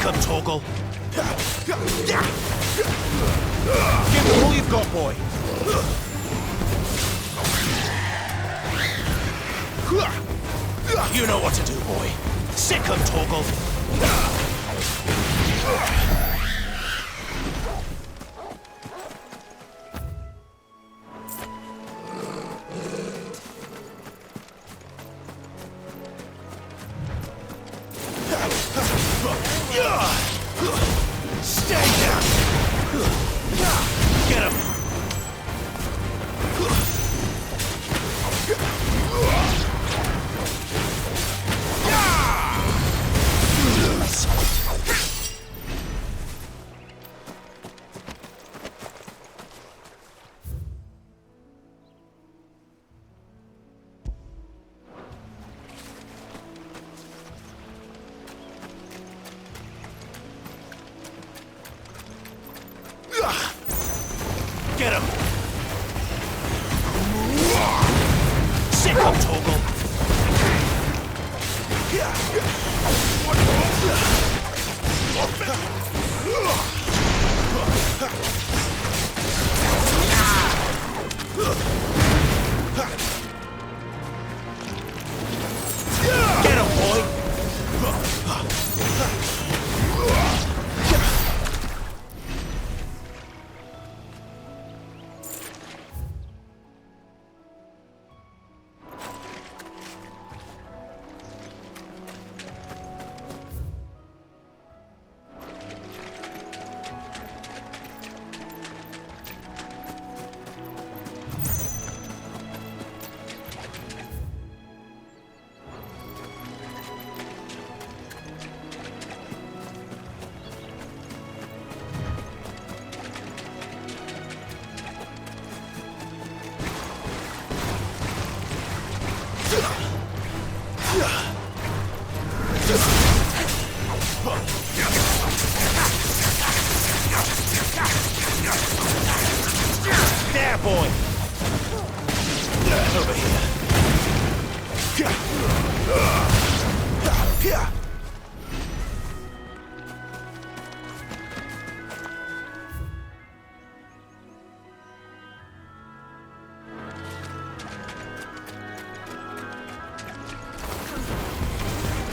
Sick 'em, Toggle. Give it all you've got, boy. You know what to do, boy. Sick 'em, Toggle. Stay down. Get him. Get him! Sick 'em, Toggle! Get him, boy! There, boy! Over here.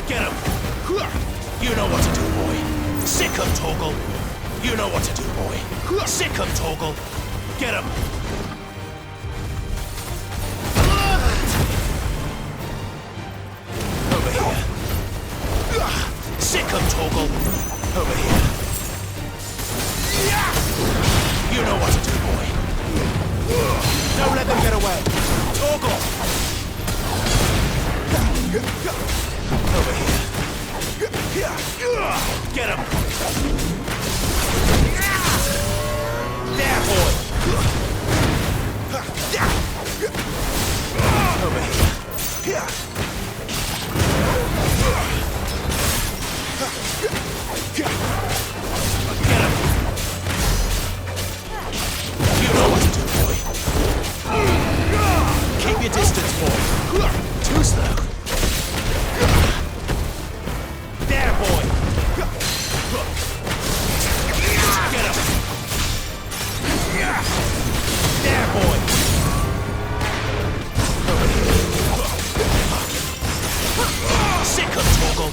Get him! You know what to do, boy. Sick 'em, Toggle. You know what to do, boy. Sick 'em, Toggle. Get him! Over here. Sick 'em, Toggle. Over here. You know what to do, boy. Don't let them get away. Toggle! Over here. Get him! There, boy! Over here. Get him! You know what to do, boy. Keep your distance, boy. Too slow. There, boy! Get him! There, boy! Over here. Sick 'em, Toggle!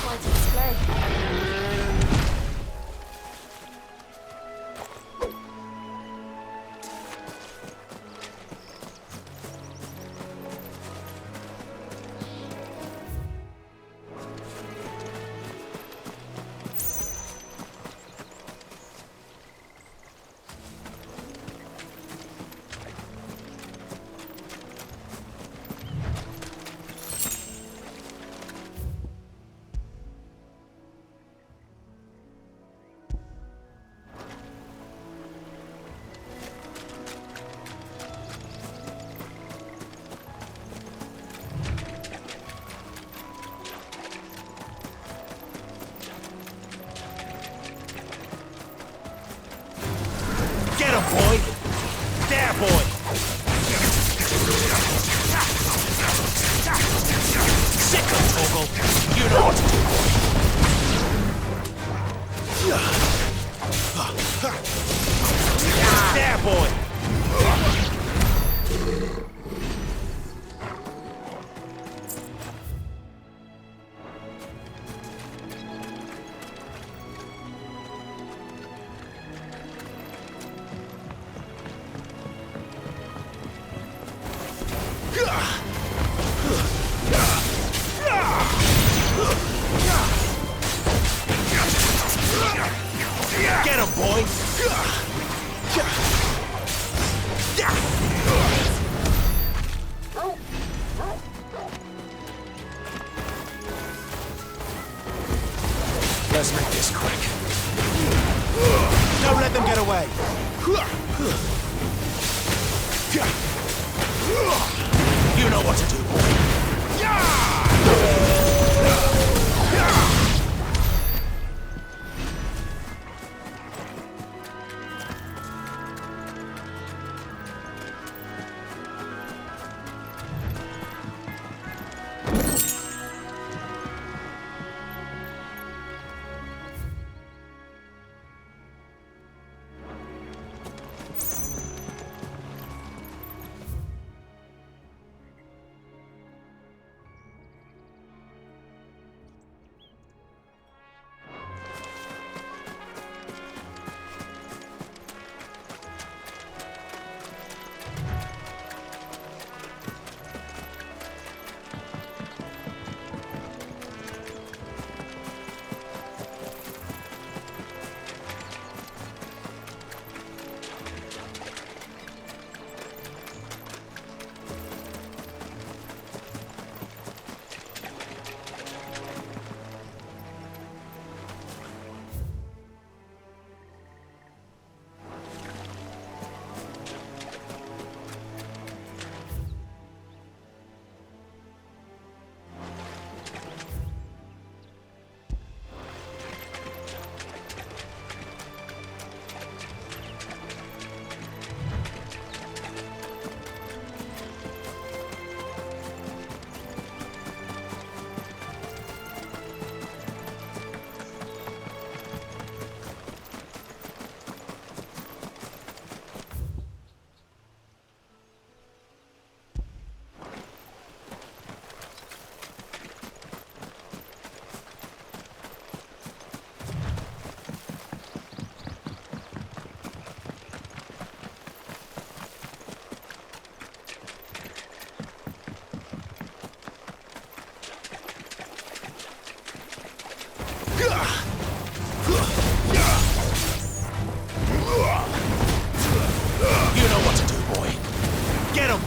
Get him, boy! There, boy! Sick 'em, Toggle! You know what to do, boy! Let's make this quick. Don't let them get away. You know what to do, boy.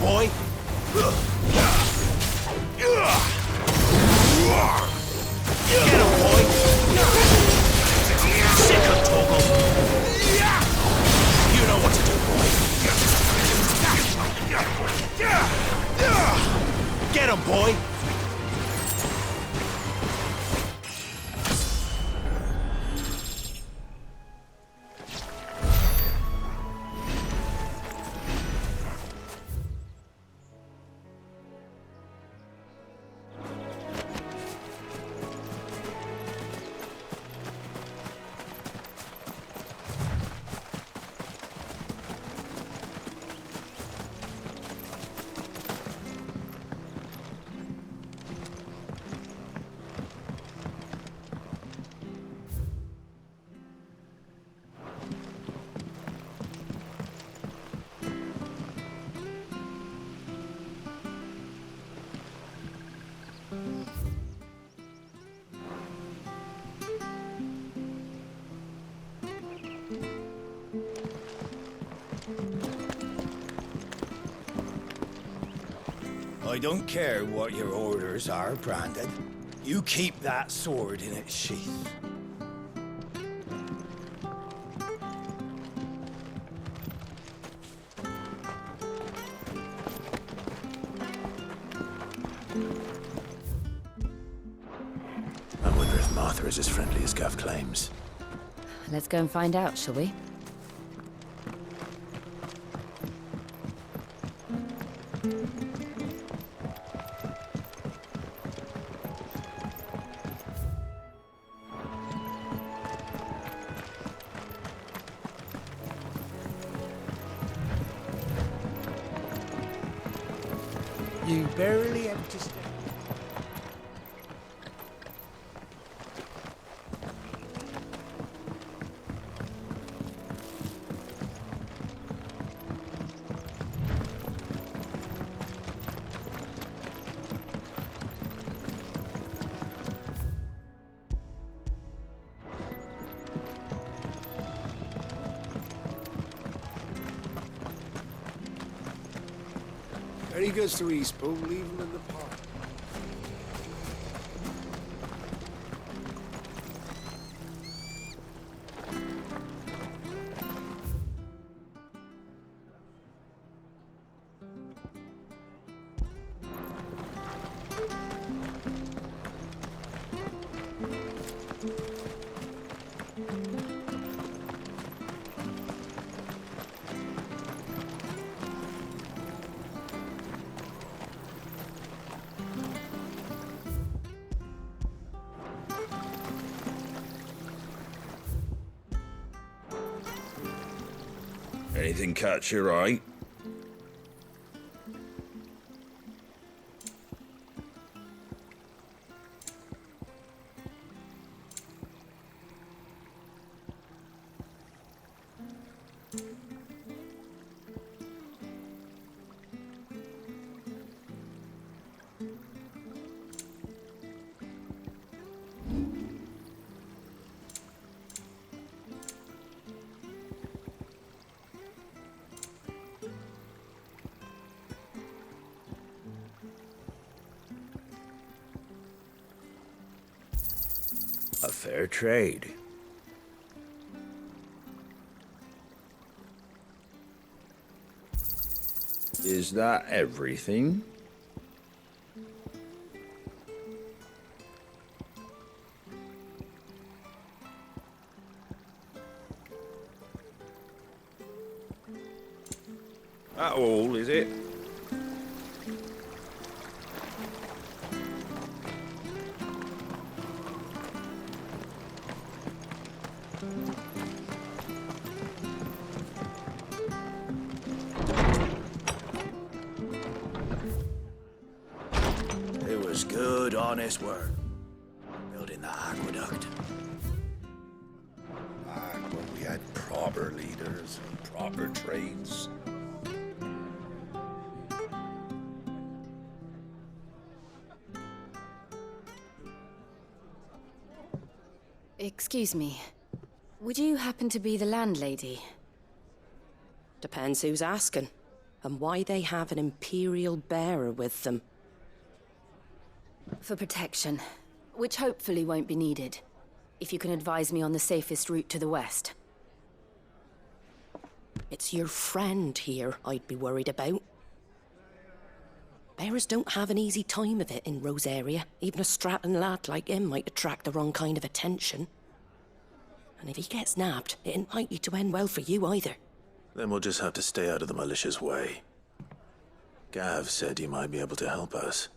boy. Get him, boy. Sick of Toggle. You know what to do, boy. Get him, boy. I don't care what your orders are, Brandon. You keep that sword in its sheath. I wonder if Martha is as friendly as Gav claims. Let's go and find out, shall we? You barely empty step. There he goes to Eastbourne, leave him in the park. Anything catch your eye? A fair trade. Is that everything? That all, is it? It was good, honest work. Building the aqueduct. When we had proper leaders and proper trades. Excuse me. Would you happen to be the landlady? Depends who's asking, and why they have an Imperial bearer with them. For protection, which hopefully won't be needed. If you can advise me on the safest route to the west. It's your friend here I'd be worried about. Bearers don't have an easy time of it in Rose area. Even a Stratton lad like him might attract the wrong kind of attention. And if he gets nabbed, it ain't likely to end well for you either. Then we'll just have to stay out of the malicious way. Gav said he might be able to help us.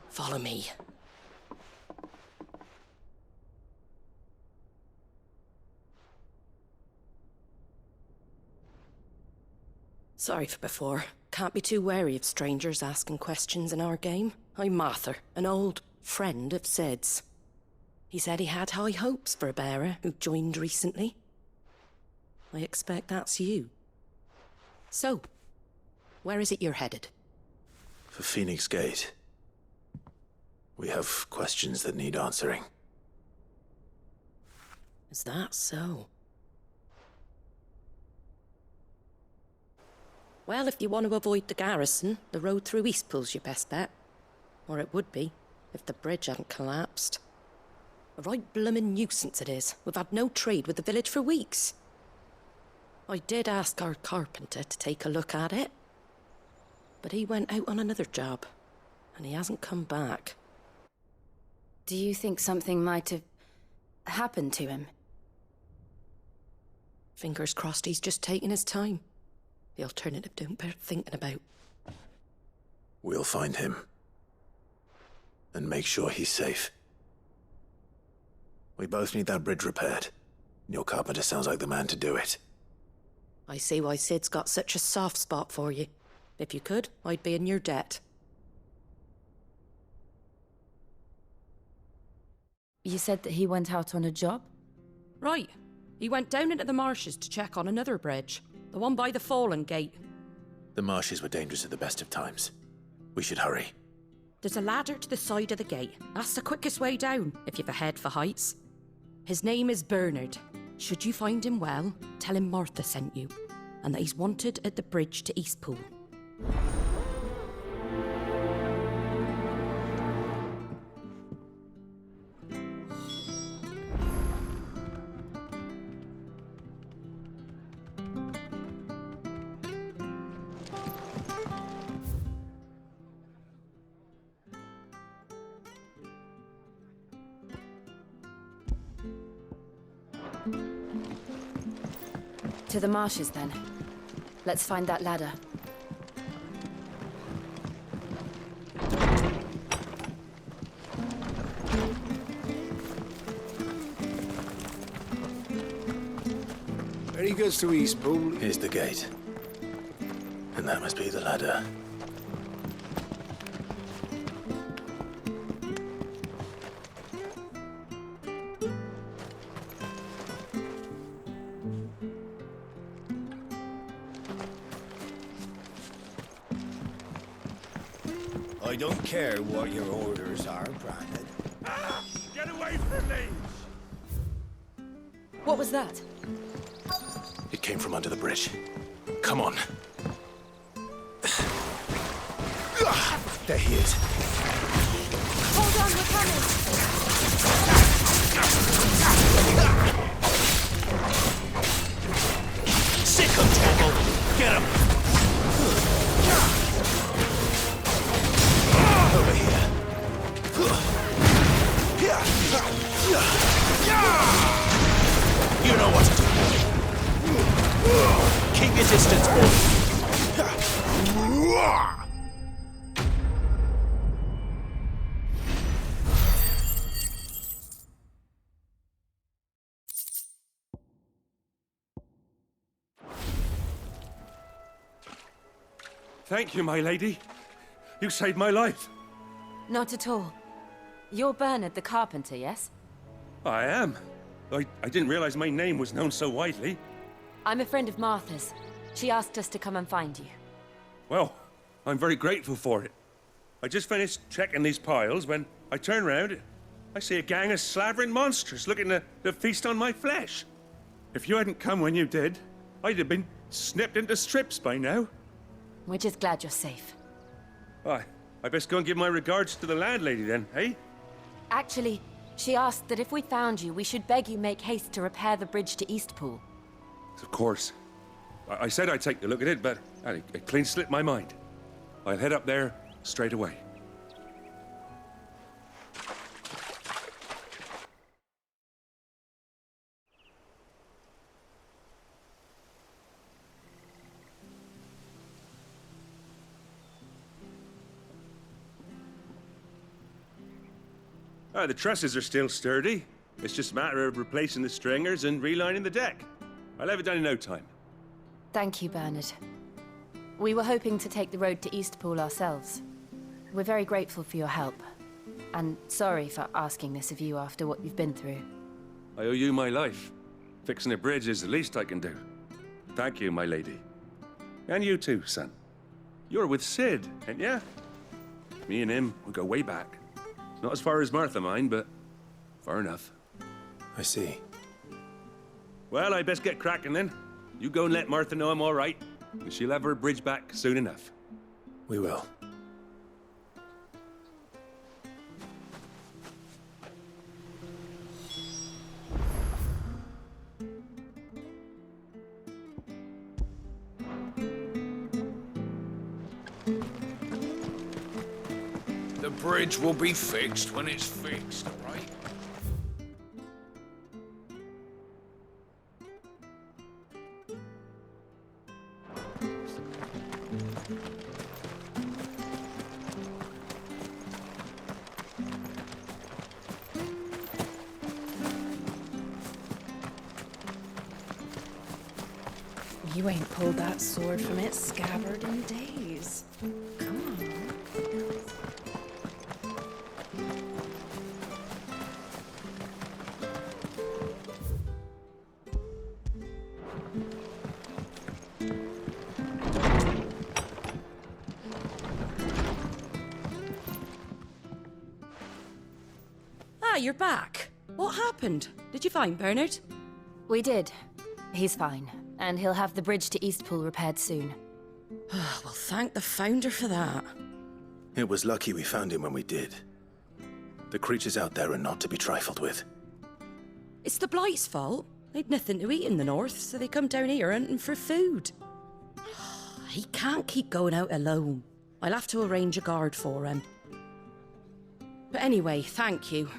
Follow me. Sorry for before. Can't be too wary of strangers asking questions in our game. I'm Martha, an old friend of Sid's. He said he had high hopes for a bearer who joined recently. I expect that's you. So, where is it you're headed? For Phoenix Gate. We have questions that need answering. Is that so? Well, if you want to avoid the garrison, the road through Eastpool's your best bet. Or it would be, if the bridge hadn't collapsed. A right bloomin' nuisance it is. We've had no trade with the village for weeks. I did ask our carpenter to take a look at it. But he went out on another job, and he hasn't come back. Do you think something might have happened to him? Fingers crossed he's just taking his time. The alternative don't bear thinking about. We'll find him. And make sure he's safe. We both need that bridge repaired. Your carpenter sounds like the man to do it. I see why Sid's got such a soft spot for you. If you could, I'd be in your debt. You said that he went out on a job? Right. He went down into the marshes to check on another bridge. The one by the Fallen Gate. The marshes were dangerous at the best of times. We should hurry. There's a ladder to the side of the gate. That's the quickest way down, if you've a head for heights. His name is Bernard. Should you find him well, tell him Martha sent you, and that he's wanted at the bridge to Eastpool. To the marshes, then. Let's find that ladder. goes to Eastpool. Here's the gate. And that must be the ladder. I don't care what your orders are, Brandon. Get away from me! What was that? It came from under the bridge. Come on. There he is. Hold on, we're coming! Sick 'em, Torgal! Get him! Over here. You know what to do. Keep your distance, boy. Thank you, my lady. You saved my life. Not at all. You're Bernard the carpenter, yes? I am. I didn't realize my name was known so widely. I'm a friend of Martha's. She asked us to come and find you. Well, I'm very grateful for it. I just finished checking these piles when I turn round. I see a gang of slavering monsters looking to feast on my flesh. If you hadn't come when you did, I'd have been snipped into strips by now. We're just glad you're safe. I best go and give my regards to the landlady then, eh? Actually, she asked that if we found you, we should beg you make haste to repair the bridge to Eastpool. Of course. I said I'd take a look at it, but it clean slipped my mind. I'll head up there straight away. The trusses are still sturdy. It's just a matter of replacing the stringers and relining the deck. I'll have it done in no time. Thank you, Bernard. We were hoping to take the road to Eastpool ourselves. We're very grateful for your help. And sorry for asking this of you after what you've been through. I owe you my life. Fixing a bridge is the least I can do. Thank you, my lady. And you too, son. You're with Sid, ain't ya? Me and him, we go way back. Not as far as Martha, mind, but far enough. I see. Well, I best get cracking then. You go and let Martha know I'm all right, and she'll have her bridge back soon enough. We will. The bridge will be fixed when it's fixed, right? You ain't pulled that sword from its scabbard in days. Come on. Ah, you're back. What happened? Did you find Bernard? We did. He's fine, and he'll have the bridge to Eastpool repaired soon. Well, thank the Founder for that. It was lucky we found him when we did. The creatures out there are not to be trifled with. It's the Blight's fault. They'd nothing to eat in the north, so they come down here hunting for food. He can't keep going out alone. I'll have to arrange a guard for him. But anyway, thank you.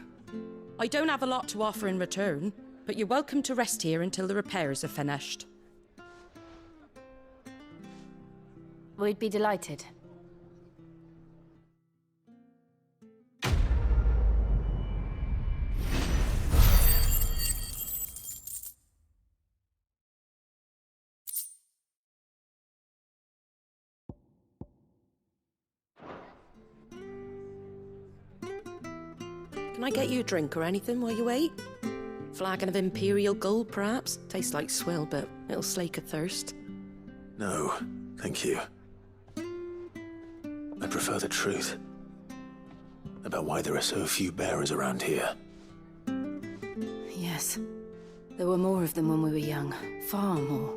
I don't have a lot to offer in return, but you're welcome to rest here until the repairs are finished. We'd be delighted. Can I get you a drink or anything while you wait? Flagon of Imperial Gold, perhaps? Tastes like swill, but it'll slake a thirst. No, thank you. I prefer the truth about why there are so few bearers around here. Yes. There were more of them when we were young. Far more.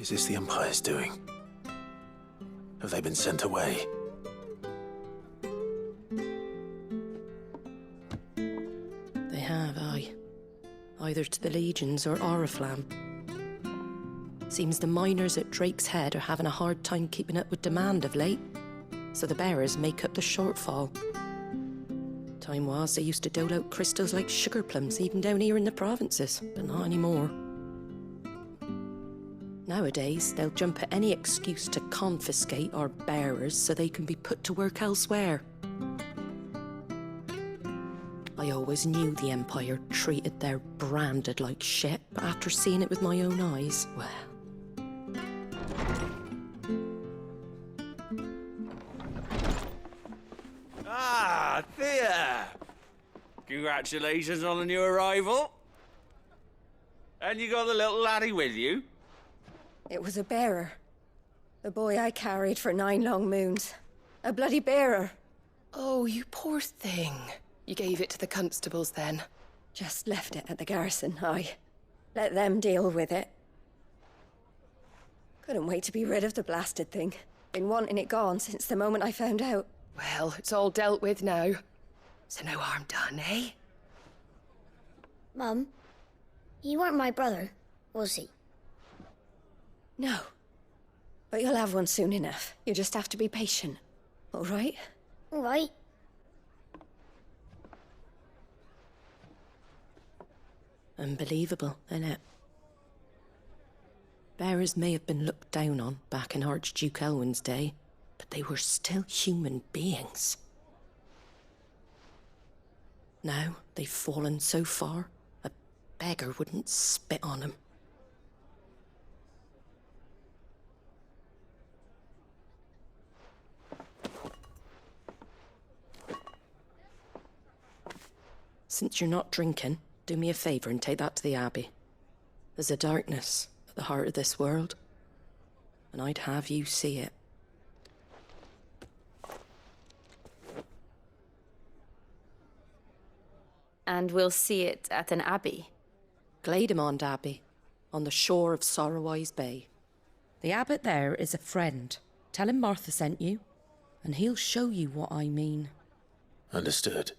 Is this the Empire's doing? Have they been sent away? They have, aye. Either to the Legions or Oriflamme. Seems the miners at Drake's Head are having a hard time keeping up with demand of late, so the bearers make up the shortfall. Time was they used to dole out crystals like sugar plums even down here in the provinces, but not anymore. Nowadays, they'll jump at any excuse to confiscate our bearers so they can be put to work elsewhere. I always knew the Empire treated their branded like shit, but after seeing it with my own eyes, well... Ah, Thea! Congratulations on the new arrival. And you got the little laddie with you? It was a bearer. The boy I carried for 9 long moons. A bloody bearer. Oh, you poor thing. You gave it to the constables then? Just left it at the garrison, aye. Let them deal with it. Couldn't wait to be rid of the blasted thing. Been wanting it gone since the moment I found out. Well, it's all dealt with now. So no harm done, eh? Mum, he weren't my brother, was he? No. But you'll have one soon enough. You just have to be patient. All right? All right. Unbelievable, innit? Bearers may have been looked down on back in Archduke Elwin's day, but they were still human beings. Now they've fallen so far, a beggar wouldn't spit on them. Since you're not drinking, do me a favour and take that to the Abbey. There's a darkness at the heart of this world, and I'd have you see it. And we'll see it at an abbey? Glademond Abbey, on the shore of Sorrowwise Bay. The abbot there is a friend. Tell him Martha sent you, and he'll show you what I mean. Understood.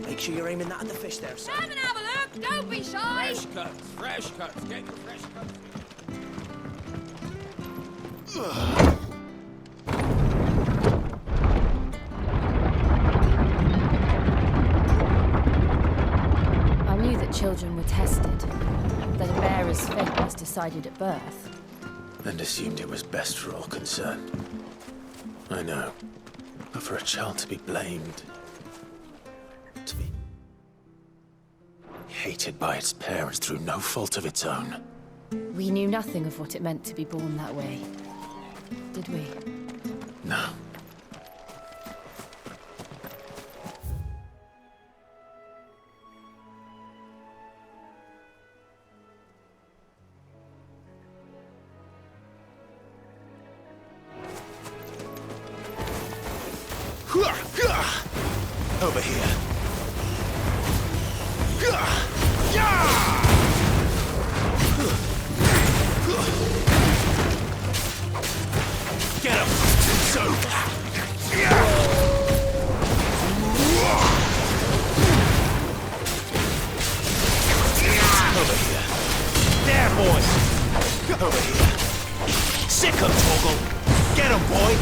Make sure you're aiming that at the fish there, son. Come and have a look! Don't be shy! Fresh cuts, fresh cuts. Get your fresh cuts. I knew that children were tested, that a bearer's fate was decided at birth. And assumed it was best for all concerned. I know. But for a child to be blamed... to be... hated by its parents through no fault of its own. We knew nothing of what it meant to be born that way, did we? No. Over here. Get him! It's over! Over here. There, boy! Over here. Sick him, Torgal! Get him, boy!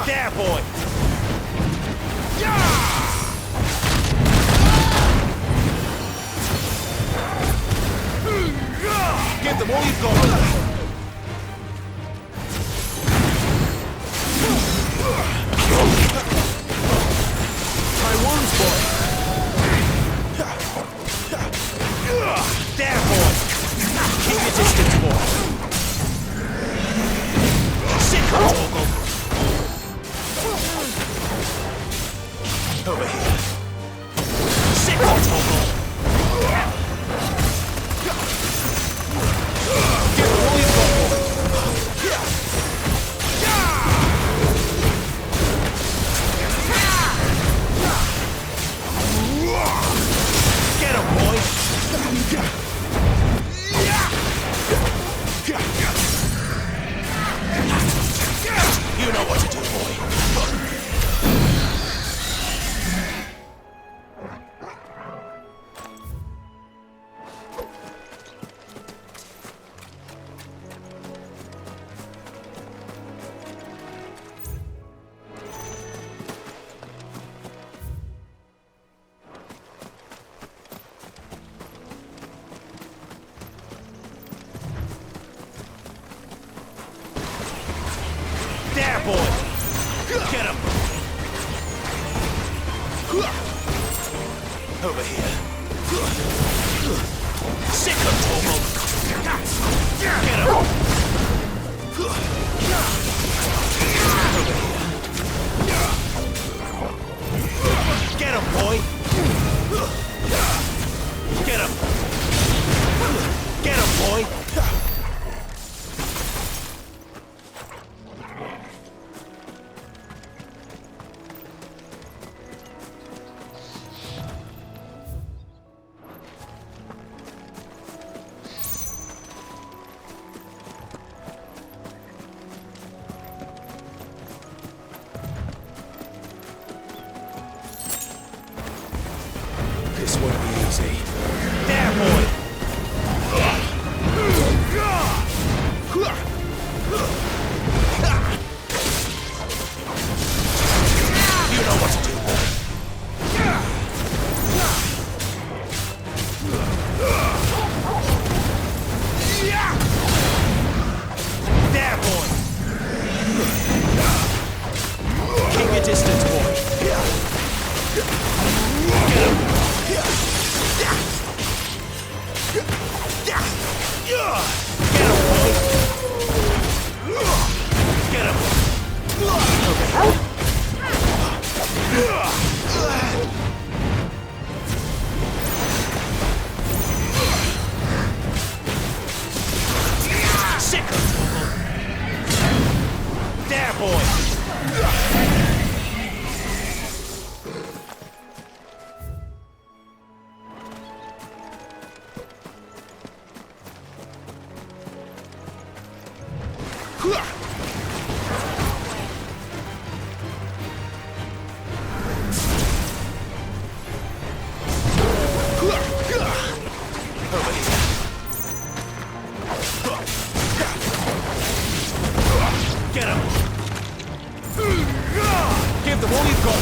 There, boy! Give them all you've got! My wounds, boy! There, boy! Keep your distance, boy! Sick of Torgal! Over here! Sick of Torgal! Give them all you've got, boy! Get him, boy! You know what to do, boy. There, boy! Get him! Over here. Sick of Torgal! Get him! Over here. Get him, boy! Get him! Get him, boy! This won't be easy. There, boy! You know what to do, boy. There, boy! Keep your distance, boy. Get him! Get him, boy! Get him! Sick of Torgal! There, boy! Get him! Give them all you've got!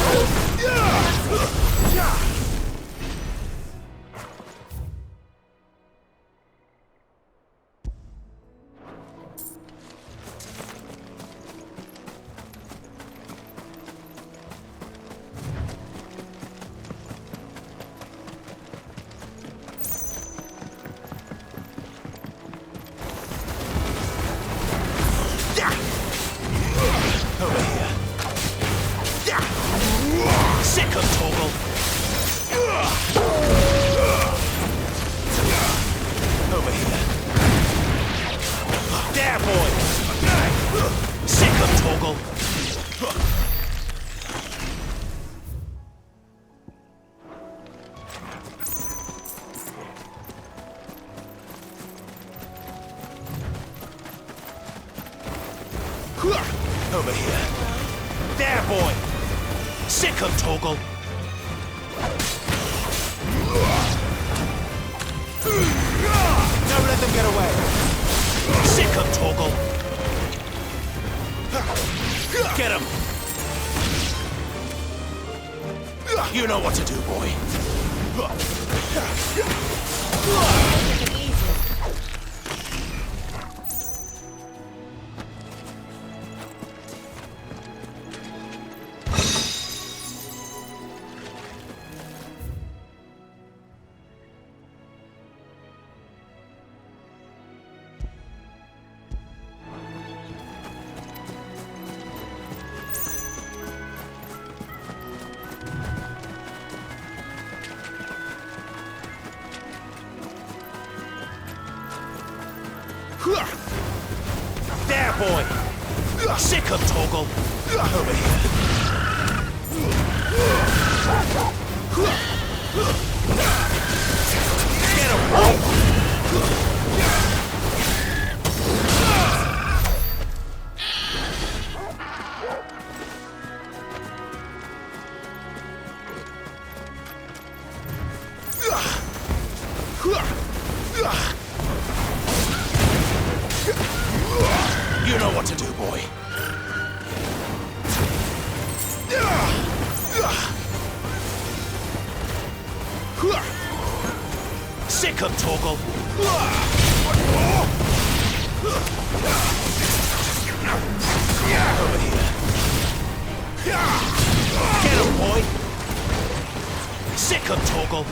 Over here. Sick of Torgal! Over here. There, boy! Sick of Torgal! Over here. There, boy! Sick of Torgal! Don't let them get away! Sick of Torgal! Get him! You know what to do, boy. There, boy! Sick of Torgal! Over here! Get him, boy! You know what to do, boy. Sick of Torgal. Over here. Get him, boy. Sick of Torgal.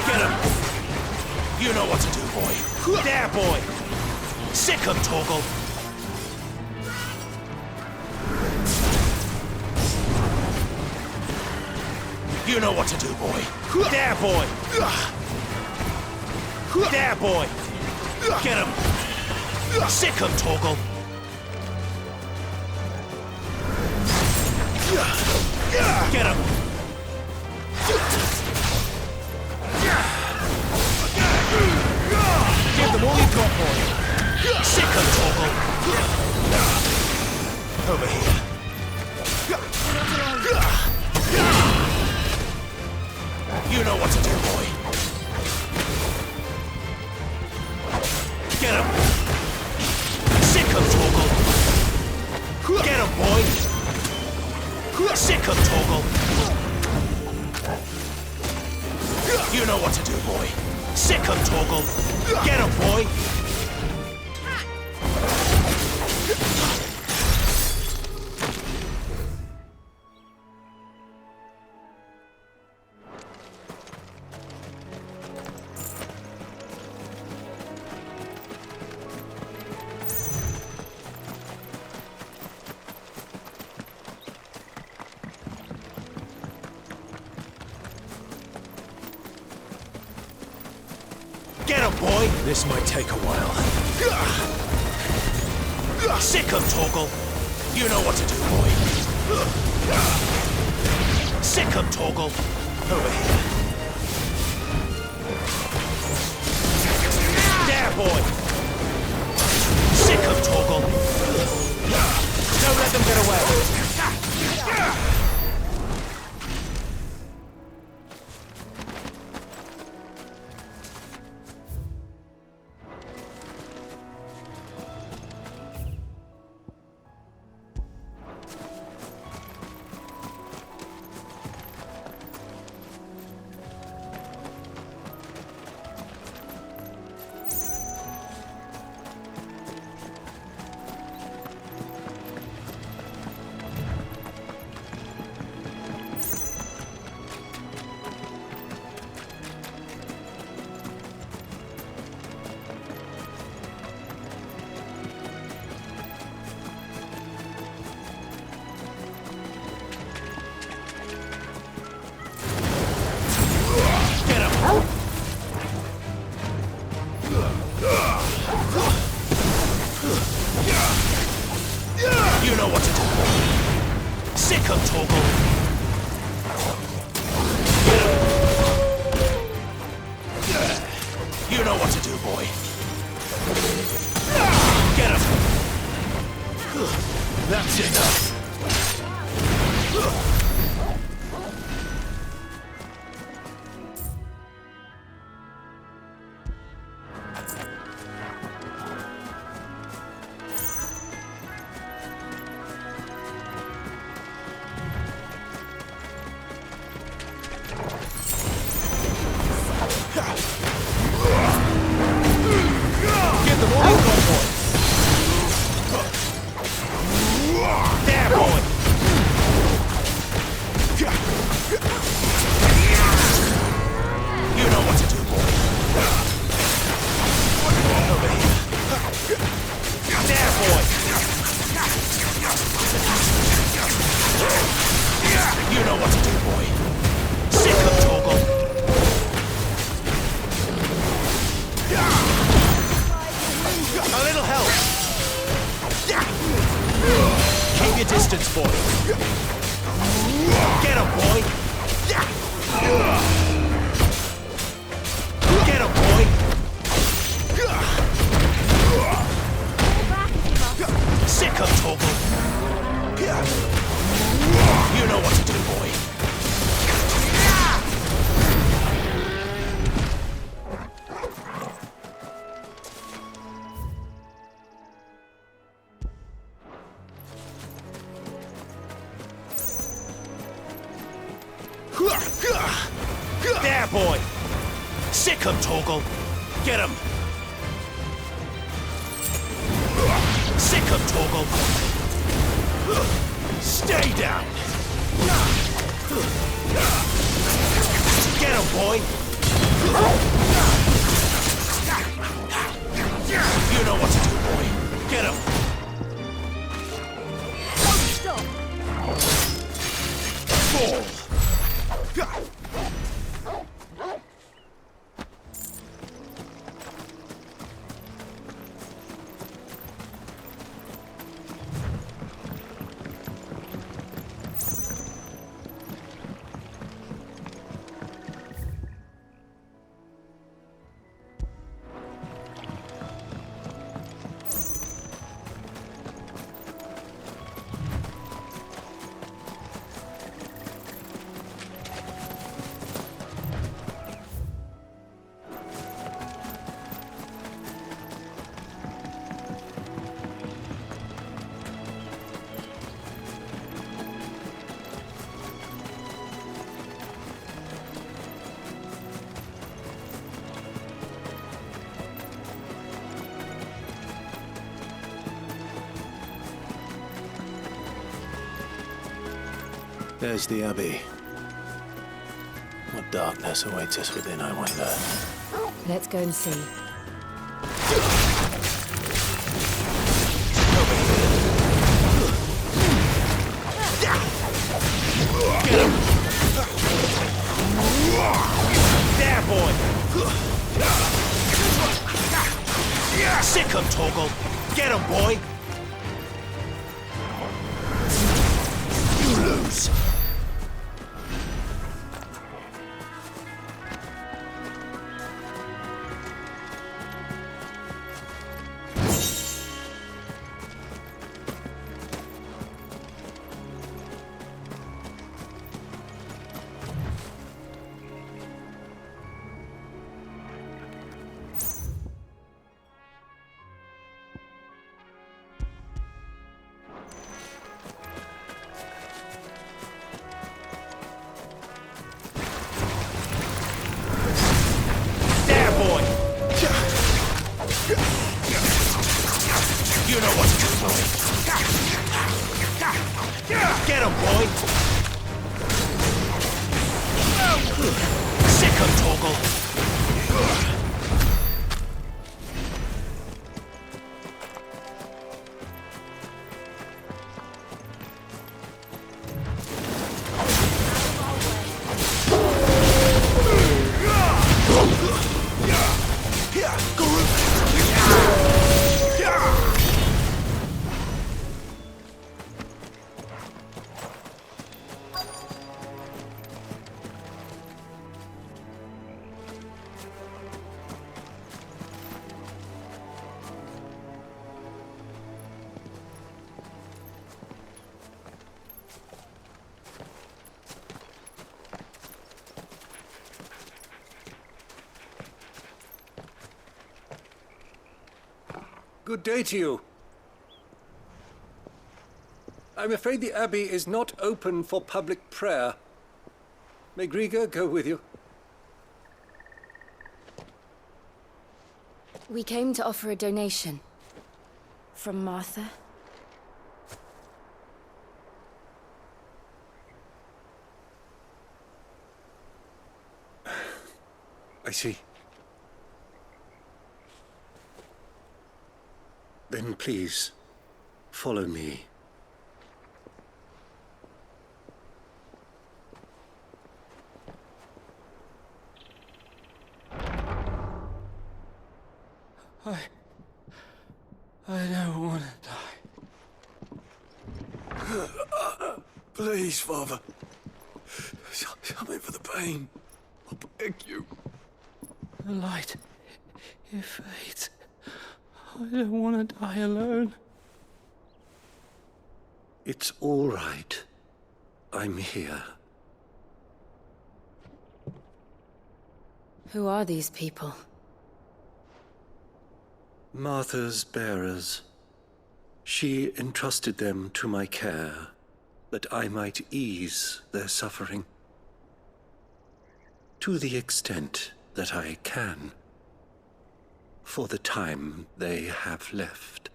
Get him! You know what to do, boy. There, boy! Sick of Torgal! You know what to do, boy. There, boy! There, boy! Get him! Sick of Torgal! Get him! Give them all you've got, boy. Sick of Torgal. Over here. You know what to do, boy. Get him. Sick of Torgal. Get him, boy. Sick of Torgal. You know what to do, boy. Sick of Torgal. Get him, boy. Get him, boy! This might take a while. Sick of Torgal! You know what to do, boy. Sick of Torgal! Over here. There, boy! Sick of Torgal! Don't let them get away! Sick 'em, Torgal. You know what to do, boy. Get him! That's enough. Give them all you've got, boy. There, boy. You know what to do, boy. Over here. There, boy. You know what to do, boy. Sick of Torgal. A little help. Keep your distance, boy. Get him, boy. Get him, boy. Sick of Torgal. You know what to do, boy. There, boy! Sick 'em, Torgal! Get him! Sick 'em, Torgal! Stay down! Get him, boy! You know what to do, boy! Get him! Don't stop! Fall! There's the Abbey. What darkness awaits us within, I wonder. Let's go and see. Get him! There, boy! Sick 'em, Torgal! Get him, boy! You lose! You know what to do, boy. Get him, boy! Sick 'em, Torgal! Good day to you. I'm afraid the Abbey is not open for public prayer. May Grieger go with you? We came to offer a donation. From Martha. I see. Then please, follow me. I don't want to die. Please, Father. Something for the pain. I beg you. The light, it fades. I don't want to die alone. It's all right. I'm here. Who are these people? Martha's bearers. She entrusted them to my care, that I might ease their suffering. To the extent that I can, for the time they have left.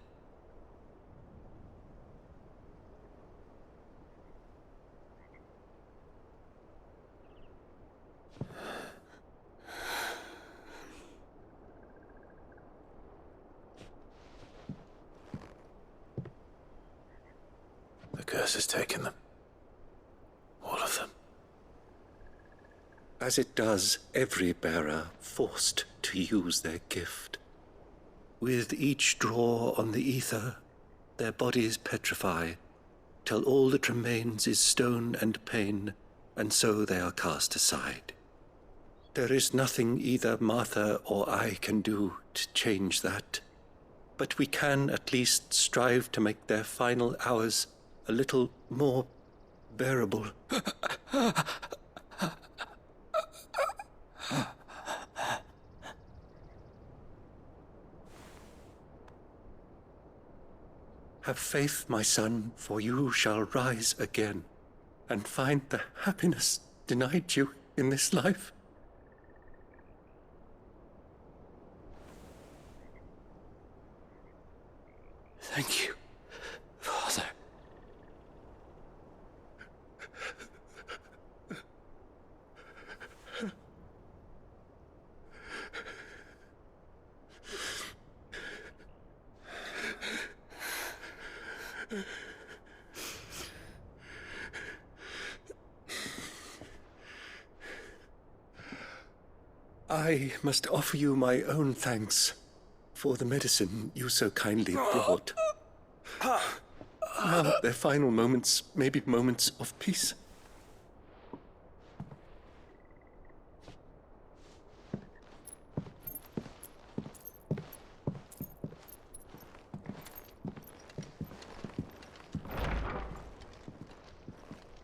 The curse has taken them. All of them. As it does every bearer forced to use their gift. With each draw on the ether, their bodies petrify, till all that remains is stone and pain, and so they are cast aside. There is nothing either Martha or I can do to change that, but we can at least strive to make their final hours a little more bearable. Have faith, my son, for you shall rise again, and find the happiness denied you in this life. Thank you, Father. I must offer you my own thanks for the medicine you so kindly brought. Now their final moments may be moments of peace.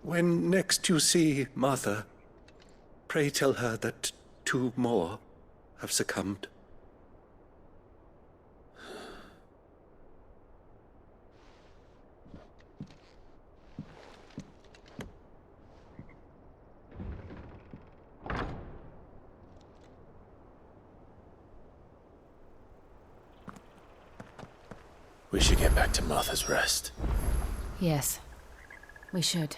When next you see Martha, pray tell her that 2 more have succumbed. We should get back to Martha's Rest. Yes, we should.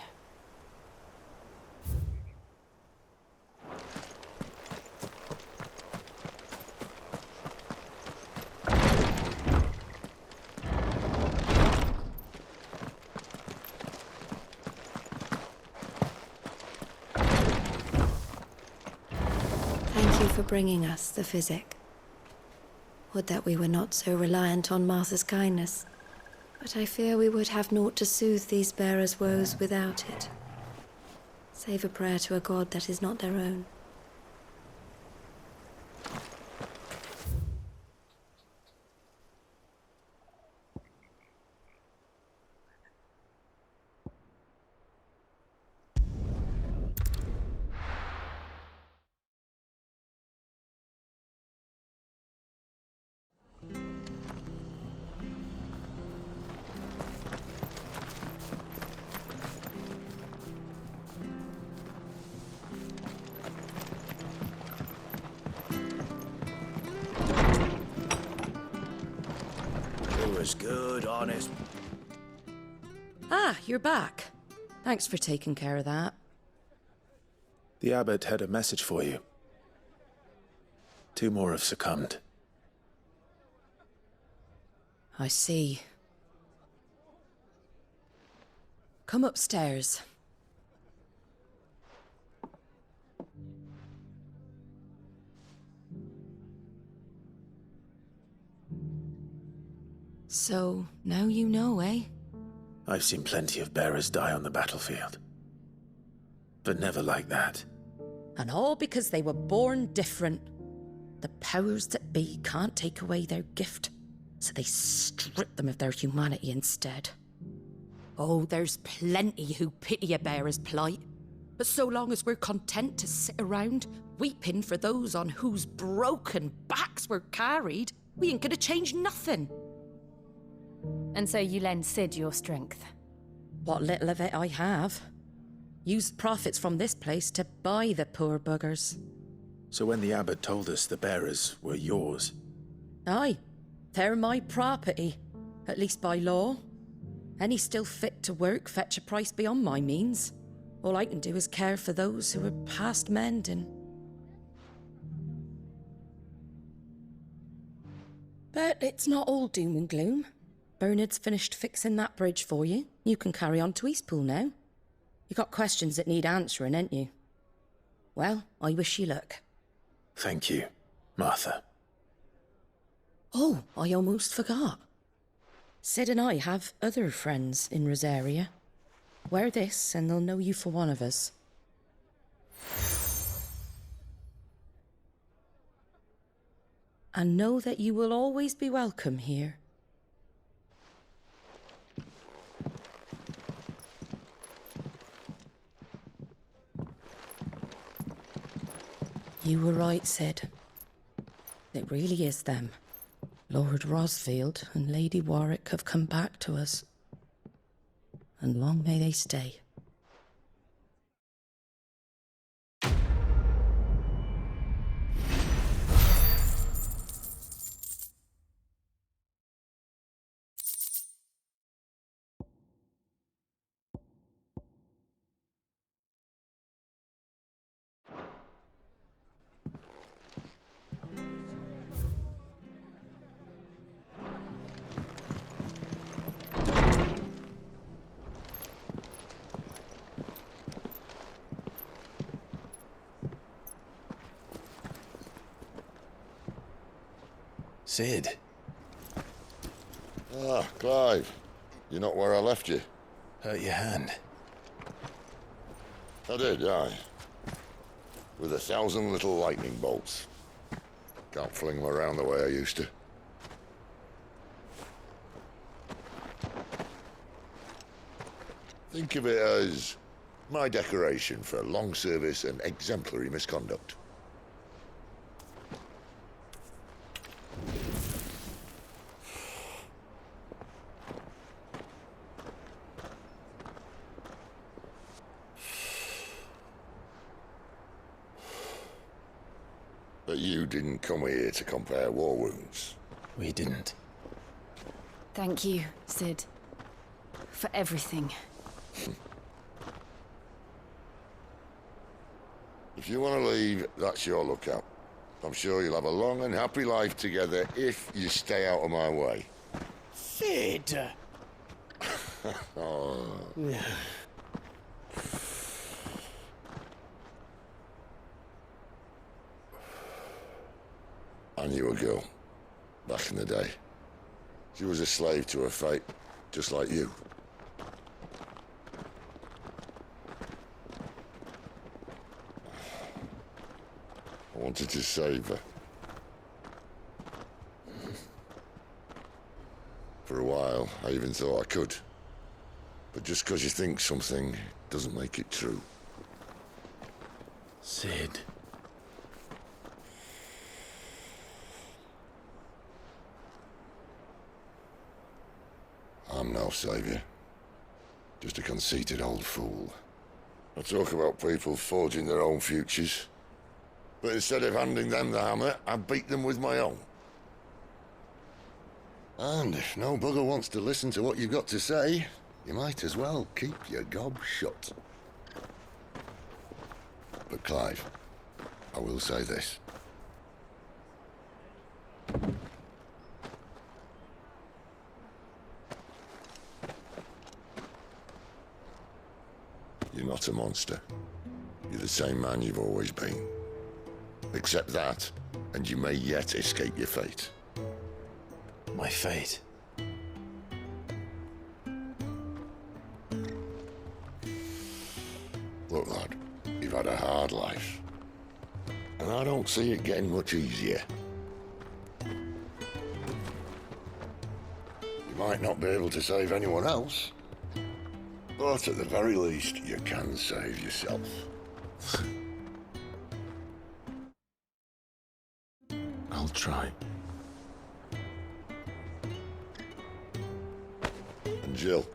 Thank you for bringing us the physic. Would that we were not so reliant on Martha's kindness. But I fear we would have naught to soothe these bearers' woes without it. Save a prayer to a god that is not their own. good, honest. Ah, you're back. Thanks for taking care of that. The abbot had a message for you. 2 more have succumbed. I see. Come upstairs. So, now you know, eh? I've seen plenty of bearers die on the battlefield. But never like that. And all because they were born different. The powers that be can't take away their gift, so they strip them of their humanity instead. Oh, there's plenty who pity a bearer's plight. But so long as we're content to sit around, weeping for those on whose broken backs we're carried, we ain't gonna change nothing. And so you lend Sid your strength? What little of it I have. Used profits from this place to buy the poor buggers. So when the abbot told us the bearers were yours... Aye, they're my property, at least by law. Any still fit to work fetch a price beyond my means. All I can do is care for those who are past mending. But it's not all doom and gloom. Bernard's finished fixing that bridge for you. You can carry on to Eastpool now. You got questions that need answering, ain't you? Well, I wish you luck. Thank you, Martha. Oh, I almost forgot. Sid and I have other friends in Rosaria. Wear this and they'll know you for one of us. And know that you will always be welcome here. You were right, Sid. It really is them. Lord Rosfield and Lady Warwick have come back to us. And long may they stay. Sid. Ah, Clive. You're not where I left you. Hurt your hand. I did, aye. With 1,000 little lightning bolts. Can't fling them around the way I used to. Think of it as my decoration for long service and exemplary misconduct. But you didn't come here to compare war wounds. We didn't. Thank you, Sid. For everything. If you want to leave, that's your lookout. I'm sure you'll have a long and happy life together if you stay out of my way. Sid! Oh. I knew a girl, back in the day. She was a slave to her fate, just like you. I wanted to save her. For a while, I even thought I could. But just because you think something doesn't make it true. Sid. I'm no savior. Just a conceited old fool. I talk about people forging their own futures. But instead of handing them the hammer, I beat them with my own. And if no bugger wants to listen to what you've got to say, you might as well keep your gob shut. But Clive, I will say this. You're not a monster. You're the same man you've always been. Accept that, and you may yet escape your fate. My fate? Look, lad, you've had a hard life. And I don't see it getting much easier. You might not be able to save anyone else, but at the very least, you can save yourself. I'll try. And Jill,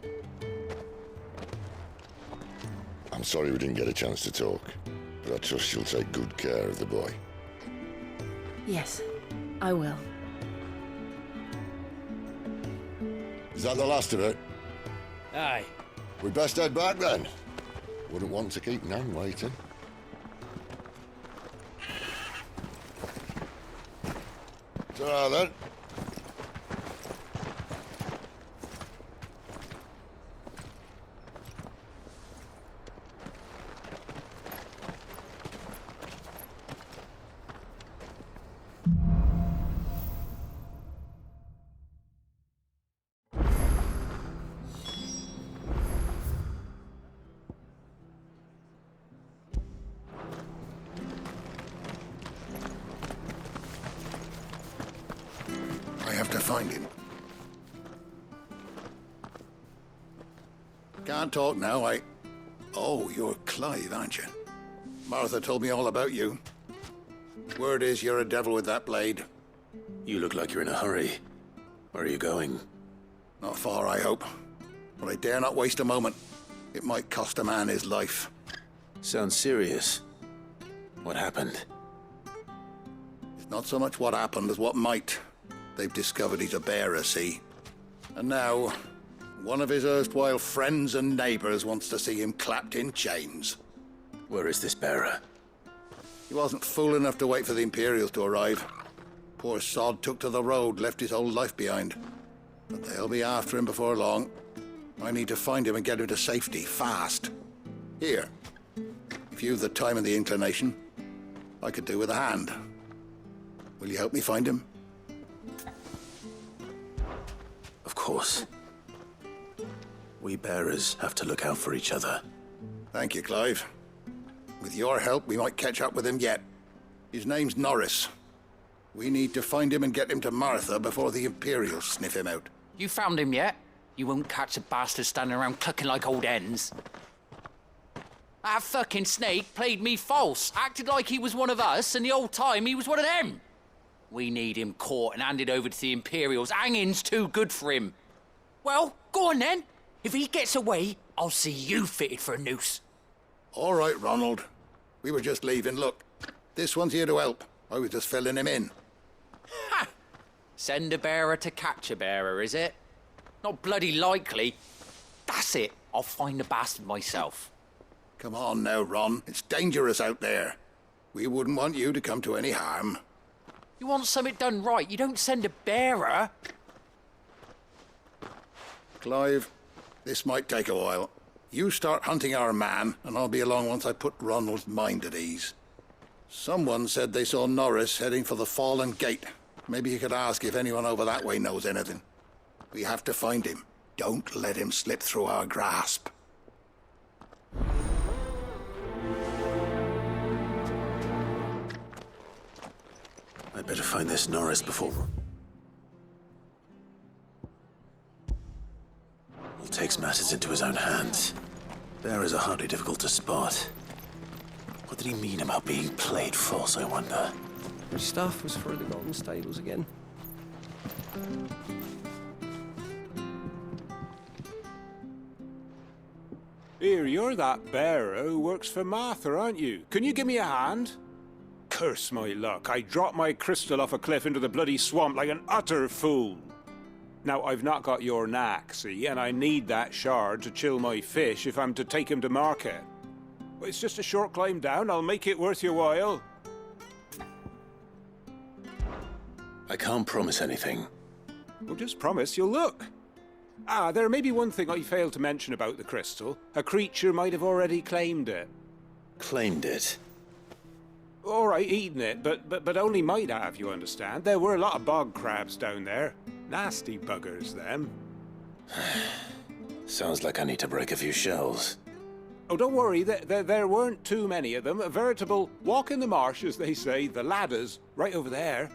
I'm sorry we didn't get a chance to talk, but I trust you'll take good care of the boy. Yes, I will. Is that the last of it? Aye. We best head back then. Wouldn't want to keep Nan waiting. Ta-ra then. I have to find him. Can't talk now, Oh, you're Clive, aren't you? Martha told me all about you. Word is you're a devil with that blade. You look like you're in a hurry. Where are you going? Not far, I hope. But I dare not waste a moment. It might cost a man his life. Sounds serious. What happened? It's not so much what happened as what might. They've discovered he's a bearer, see? And now, one of his erstwhile friends and neighbors wants to see him clapped in chains. Where is this bearer? He wasn't fool enough to wait for the Imperials to arrive. Poor sod took to the road, left his whole life behind. But they'll be after him before long. I need to find him and get him to safety, fast. Here, if you've the time and the inclination, I could do with a hand. Will you help me find him? Of course. We bearers have to look out for each other. Thank you, Clive. With your help, we might catch up with him yet. His name's Norris. We need to find him and get him to Martha before the Imperials sniff him out. You found him yet? You won't catch a bastard standing around clucking like old hens. That fucking snake played me false, acted like he was one of us, and the whole time he was one of them. We need him caught and handed over to the Imperials. Hanging's too good for him. Well, go on then. If he gets away, I'll see you fitted for a noose. All right, Ronald. We were just leaving. Look, this one's here to help. I was just filling him in. Ha! Send a bearer to catch a bearer, is it? Not bloody likely. That's it. I'll find the bastard myself. Come on now, Ron. It's dangerous out there. We wouldn't want you to come to any harm. You want something done right, you don't send a bearer. Clive, this might take a while. You start hunting our man, and I'll be along once I put Ronald's mind at ease. Someone said they saw Norris heading for the Fallen Gate. Maybe you could ask if anyone over that way knows anything. We have to find him. Don't let him slip through our grasp. I'd better find this Norris before... He takes matters into his own hands. Bearers are hardly difficult to spot. What did he mean about being played false, I wonder? Which stuff was for the Golden Stables again? Here, you're that bearer who works for Martha, aren't you? Can you give me a hand? Curse my luck, I dropped my crystal off a cliff into the bloody swamp like an utter fool. Now, I've not got your knack, see, and I need that shard to chill my fish if I'm to take him to market. But it's just a short climb down. I'll make it worth your while. I can't promise anything. Well, just promise you'll look. Ah, there may be one thing I failed to mention about the crystal. A creature might have already claimed it. Claimed it? All right, eaten it, but only might have, you understand. There were a lot of bog crabs down there. Nasty buggers, them. Sounds like I need to break a few shells. Oh, don't worry, there weren't too many of them. A veritable walk in the marsh, as they say, the ladders, right over there.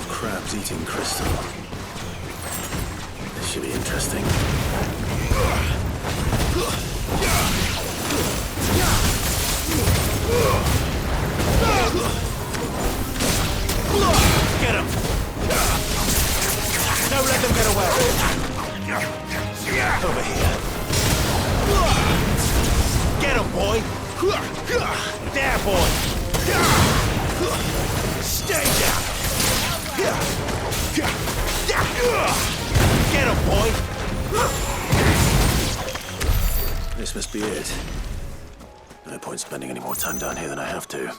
Crabs eating crystal. This should be interesting. Get him! Don't let them get away! Over here. Get him, boy! There, boy! Stay down! Get him, boy! This must be it. No point spending any more time down here than I have to.